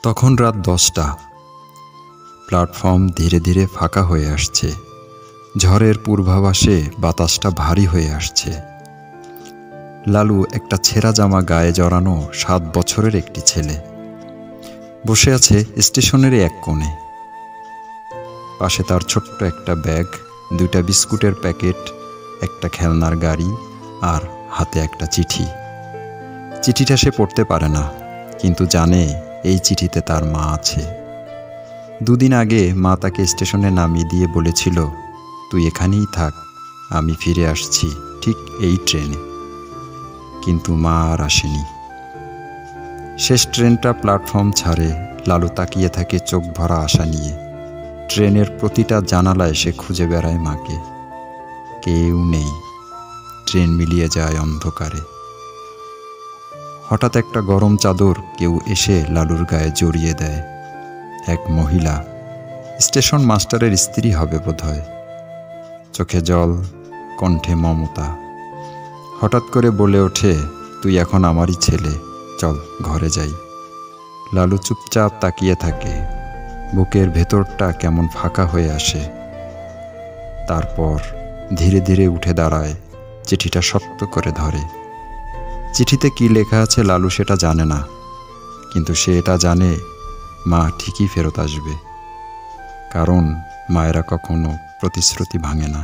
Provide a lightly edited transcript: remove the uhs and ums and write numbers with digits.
তখন রাত 10টা। প্ল্যাটফর্ম ধীরে ধীরে ফাঁকা হয়ে আসছে। ঝড়ের পূর্বাভাসে বাতাসটা ভারী হয়ে আসছে। লালু একটা ছেঁড়া জামা গায়ে জড়ানো 7 বছরের একটি ছেলে বসে আছে স্টেশনেরই এক কোণে। পাশে তার ছোট্ট একটা ব্যাগ, 2টা বিস্কুটের প্যাকেট, একটা খেলনার গাড়ি আর হাতে একটা চিঠি। চিঠিটা সে পড়তে পারে না, কিন্তু জানে এই চিঠিতে তার মা আছে। 2 দিন আগে মা তাকে স্টেশনে নামিয়ে দিয়ে বলেছিল, তুই এখানেই থাক, আমি ফিরে আসছি ঠিক এই ট্রেনে। কিন্তু মা আর আসেনি। শেষ ট্রেনটা প্ল্যাটফর্ম ছাড়ে। লালু তাকিয়ে থাকে চোখ ভরা আশা নিয়ে। ট্রেনের প্রতিটা জানালায় সে খুঁজে বেড়ায় মাকে। কেউ নেই। ট্রেন মিলিয়ে যায় অন্ধকারে। হঠাৎ একটা গরম চাদর কেউ এসে লালুর গায়ে জড়িয়ে দেয়। এক মহিলা, স্টেশন মাস্টারের স্ত্রী হবে বোধহয়। চোখে জল, কণ্ঠে মমতা। হঠাৎ করে বলে ওঠে, তুই এখন আমারই ছেলে, চল ঘরে যাই। লালু চুপচাপ তাকিয়ে থাকে। বুকের ভেতরটা কেমন ফাঁকা হয়ে আসে। তারপর ধীরে ধীরে উঠে দাঁড়ায়, চিঠিটা শক্ত করে ধরে। চিঠিতে কি লেখা আছে লালু সেটা জানে না, কিন্তু সে এটা জানে, মা ঠিকই ফেরত আসবে। কারণ মায়েরা কখনো প্রতিশ্রুতি ভাঙে না।